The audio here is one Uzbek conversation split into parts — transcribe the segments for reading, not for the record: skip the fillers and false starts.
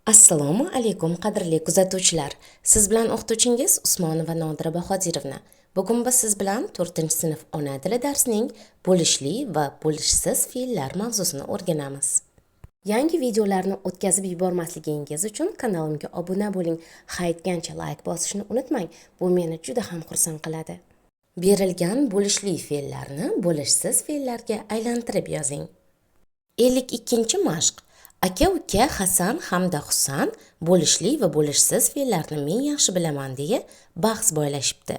Assalomu alaykum qadrli kuzatuvchilar. Siz bilan o'qituvchingiz Usmonova Nodira Bahodirova. Bugun biz siz bilan 4-sinf ona tili darsining bo'lishli va bo'lishsiz fe'llar mavzusini o'rganamiz. Yangi videolarni o'tkazib yubormasligingiz uchun kanalimga obuna bo'ling. Haytgancha like bosishni unutmang. Bu meni juda ham xursand qiladi. Berilgan bo'lishli fe'llarni bo'lishsiz fe'llarga aylantirib yozing. 52-mashq. Aka-uka Hasan hamda Husan bo'lishli va bo'lishsiz fe'llarni men yaxshi bilaman deya bahs boylashibdi.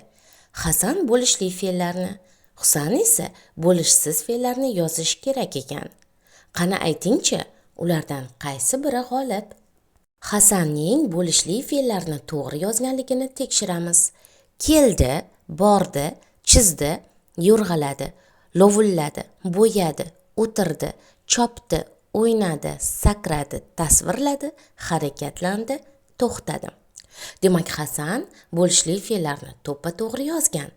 Hasan bo'lishli fe'llarni, Husan esa bo'lishsiz fe'llarni yozish kerak ekan. Qani aytingchi, ulardan qaysi biri g'olib? Hasanning bo'lishli fe'llarni to'g'ri yozganligini tekshiramiz. Keldi, bordi, chizdi, yo'rg'aladi, lovulladi, bo'yadi, o'tirdi, chopdi, o'ynadi, sakradi, tasvirladi, harakatlandi, to'xtadi. Demak, Hasan bo'lishli fe'llarni to'ppa-to'g'ri yozgan.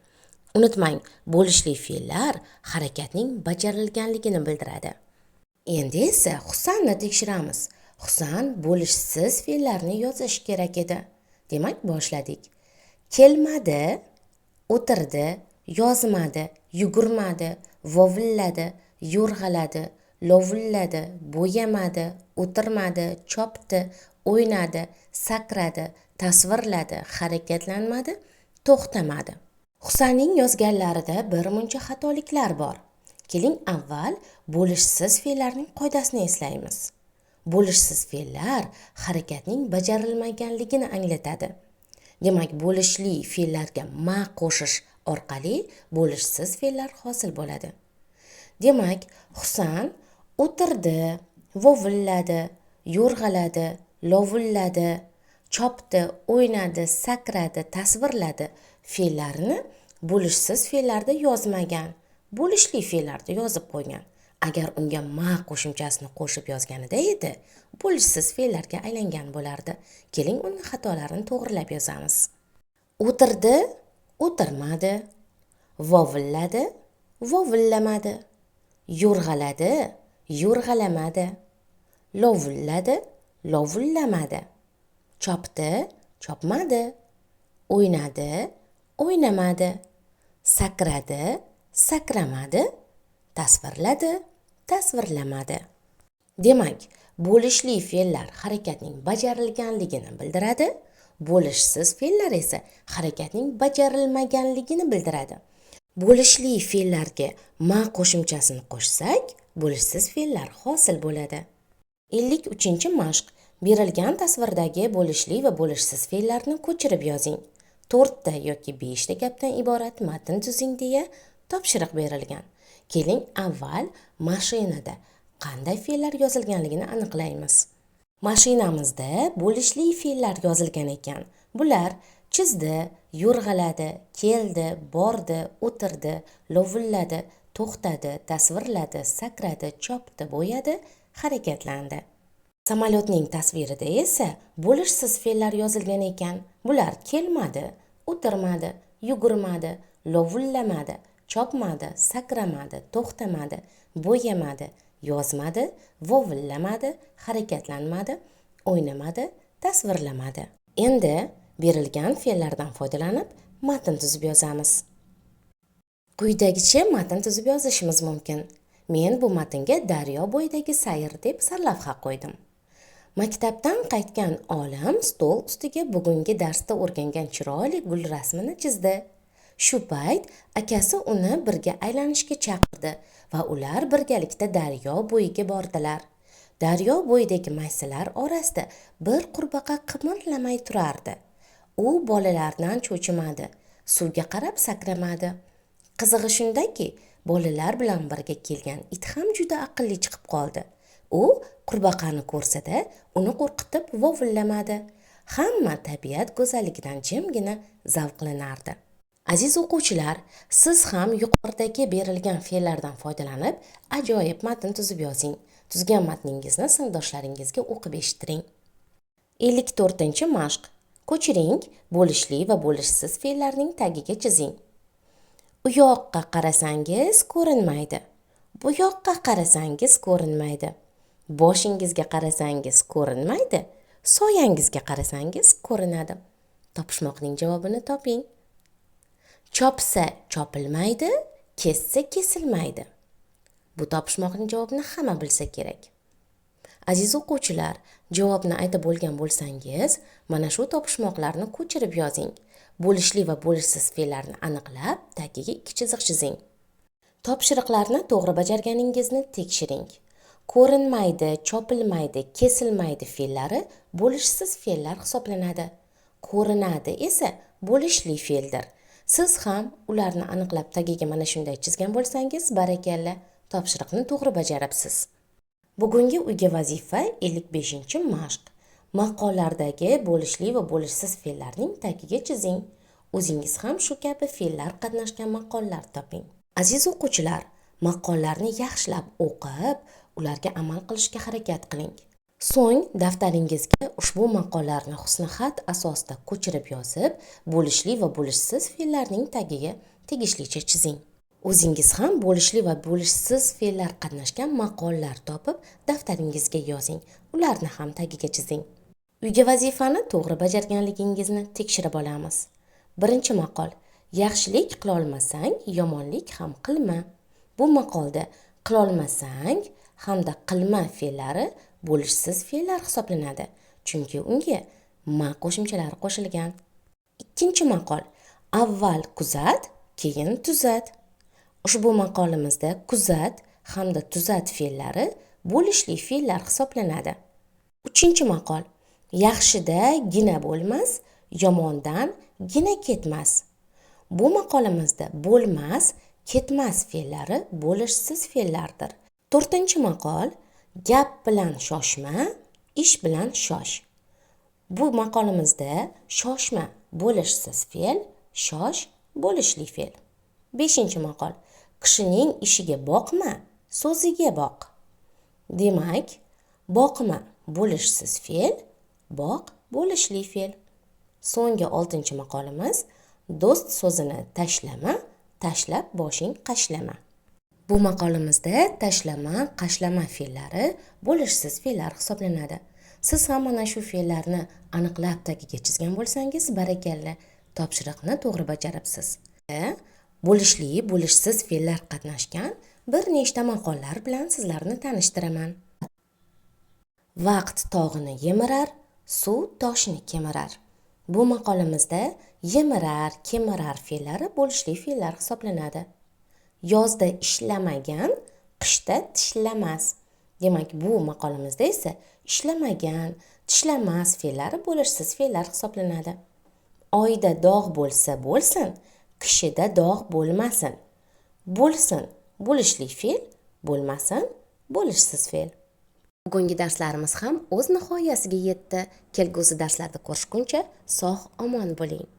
Unutmang, bo'lishli fe'llar harakatning bajarilganligini bildiradi. Endi esa Husanni tekshiramiz. Husan bo'lishsiz fe'llarni yozish kerak edi. Demak, boshladik. Kelmadi, o'tirdi, yozmadi, yugurmadi, vovilladi, yo'rg'aladi, lovulladi, bo'yamadi, o'tirmadi, chopdi, o'ynadi, sakradi, tasvirladi, harakatlanmadi, to'xtamadi. Husanning yozganlarida bir muncha xatoliklar bor. Keling avval bo'lishsiz fe'llarning qoidasini eslaymiz. Bo'lishsiz fe'llar harakatning bajarilmaganligini anglatadi. Demak, bo'lishli fe'llarga ma qo'shish orqali bo'lishsiz fe'llar hosil bo'ladi. Demak, Husan o'tirdi, vovilladi, yo'rg'aladi, lovulladi, chopdi, o'ynadi, sakradi, tasvirladi fe'llarini bo'lishsiz fe'llarda yozmagan, bo'lishli fe'llarda yozib qo'ygan. Agar unga ma qo'shimchasini qo'shib yozganida edi, bo'lishsiz fe'llarga aylangan bo'lardi. Keling, uning xatolarini to'g'rilab yozamiz. O'tirdi, o'tirmadi, vovilladi, vovillamadi, yo'rg'aladi, yo'rg'alamadi, lovulladi, lovullamadi, chopdi, chopmadi, o'ynadi, o'ynamadi, sakradi, sakramadi, tasvirladi, tasvirlamadi. Demak, bo'lishli fe'llar harakatning bajarilganligini bildiradi, bo'lishsiz fe'llar esa harakatning bajarilmaganligini bildiradi. Bo'lishli fe'llarga ma qo'shimchasini qo'shsak, bo'lishsiz fe'llar hosil bo'ladi. 53-mashq. Berilgan tasvirdagi bo'lishli va bo'lishsiz fe'llarni ko'chirib yozing. 4 ta yoki 5 ta gapdan iborat matn tuzing deya topshiriq berilgan. Keling, avval mashinada qanday fe'llar yozilganligini aniqlaymiz. Mashinamizda bo'lishli fe'llar yozilgan ekan. Bular chizdi, yo'rg'aladi, keldi, bordi, o'tirdi, lovulladi, to'xtadi, tasvirladi, sakradi, chopdi, bo'yadi, harakatlandi. Samolyotning tasvirida esa bo'lishsiz fe'llar yozilgan ekan. Bular kelmadi, o'tirmadi, yugurmadi, lovullamadi, chopmadi, sakramadi, to'xtamadi, bo'yamadi, yozmadi, vovullamadi, harakatlanmadi, o'ynamadi, tasvirlamadi. Endi berilgan fe'llardan foydalanib matn tuzib yozamiz. Quyidagicha matn tuzib yozishimiz mumkin. Men bu matnga daryo bo'yidagi sayr deb sarlavha qo'ydim. Maktabdan qaytgan olim stol ustiga bugungi darsda o'rgangan chiroyli gul rasmini chizdi. Shu payt akasi uni birga aylanishga chaqirdi va ular birgalikda daryo bo'yiga bordilar. Daryo bo'yidagi maysalar orasida bir qurbaqa qimirlamay turardi. U bolalardan cho'chimadi, suvga qarab sakramadi. Qizig'i shundaki, bolalar bilan birga kelgan it ham juda aqlli chiqib qoldi. U qurbaqani ko'rsada uni qo'rqitib vovullamadi. Hamma tabiat go'zalligidan jimgina zavqlanardi. Aziz o'quvchilar, siz ham yuqoridagi berilgan fe'llardan foydalanib ajoyib matn tuzib yozing. Tuzgan matningizni sinfdoshlaringizga o'qib eshittiring. 54-mashq. Ko'chiring, bo'lishli va bo'lishsiz fe'llarning tagiga chizing. U yoqqa qarasangiz ko'rinmaydi. Bu yoqqa qarasangiz ko'rinmaydi. Boshingizga qarasangiz ko'rinmaydi. Soyangizga qarasangiz ko'rinadi. Topishmoqning javobini toping. Chopsa chopilmaydi, kessa kesilmaydi. Bu topishmoqning javobini hamma bilsa kerak. Aziz o'quvchilar, javobni aytib bo'lgan bo'lsangiz, mana shu topishmoqlarni ko'chirib yozing. Bo'lishli va bo'lishsiz fe'llarni aniqlab, tagiga 2 chiziq chizing. Topshiriqlarni to'g'ri bajarganingizni tekshiring. Ko'rinmaydi, chopilmaydi, kesilmaydi fe'llari bo'lishsiz fe'llar hisoblanadi. Ko'rinadi esa bo'lishli fe'ldir. Siz ham ularni aniqlab tagiga mana shunday chizgan bo'lsangiz, barakalla, topshiriqni to'g'ri bajaribsiz. Bugungi uyga vazifa 55-mashq. Maqollardagi bo'lishli va bo'lishsiz fe'llarning tagiga chizing. O'zingiz ham shu kabi fe'llar qatnashgan maqollar toping. Aziz o'quvchilar, maqollarni yaxshilab o'qib, ularga amal qilishga harakat qiling. So'ng daftaringizga ushbu maqollarni husnixat asosida ko'chirib yozib, bo'lishli va bo'lishsiz fe'llarning tagiga tegishlicha chizing. O'zingiz ham bo'lishli va bo'lishsiz fe'llar qatnashgan maqollar topib, daftaringizga yozing. Ularni ham tagiga chizing. Uyga vazifani to'g'ri bajarganligingizni tekshirib olamiz. Birinchi maqol: yaxshilik qila olmasang, yomonlik ham qilma. Bu maqolda qilolmasang hamda qilma fe'llari bo'lishsiz fe'llar hisoblanadi, chunki unga ma qo'shimchalari qo'shilgan. Ikkinchi maqol: avval kuzat, keyin tuzat. Ushbu maqolimizda kuzat hamda tuzat fe'llari bo'lishli fe'llar hisoblanadi. Uchinchi maqol: yaxshida gina bo'lmas, yomondan gina ketmas. Bu maqolimizda bo'lmas, ketmas fe'llari bo'lishsiz fe'llardir. To'rtinchi maqol: gap bilan shoshma, ish bilan shosh. Bu maqolimizda shoshma bo'lishsiz fe'l, shosh bo'lishli fe'l. Beshinchi maqol: kishining ishiga boqma, so'ziga boq. Demak, boqma bo'lishsiz fe'l, boq bo'lishli fe'l. So'nggi 6-chi maqolimiz: do'st so'zini tashlama, tashlab boshing qashlama. Bu maqolimizda tashlama, qashlama fe'llari bo'lishsiz fe'llar hisoblanadi. Siz ham mana shu fe'llarni aniqlab tagiga chizgan bo'lsangiz, barakalla, topshiriqni to'g'ri bajaribsiz. Bo'lishli, bo'lishsiz fe'llar qatnashgan bir nechta maqollar bilan sizlarni tanishtiraman. Vaqt tog'ini yemirar, suv toshni kemirar. Bu maqolimizda yemirar, kemirar fe'llari bo'lishli fe'llar hisoblanadi. Yozda ishlamagan, qishda tishlamas. Demak, bu maqolimizda esa ishlamagan, tishlamas fe'llari bo'lishsiz fe'llar hisoblanadi. Oyda dog' bo'lsa bo'lsin, kishida dog' bo'lmasin. Bo'lsin bo'lishli fe'l, bo'lmasin bo'lishsiz fe'l. Bugungi darslarimiz ham o'z nihoyasiga yetdi. Kelgusi darslarda ko'rishguncha sog' omon bo'ling.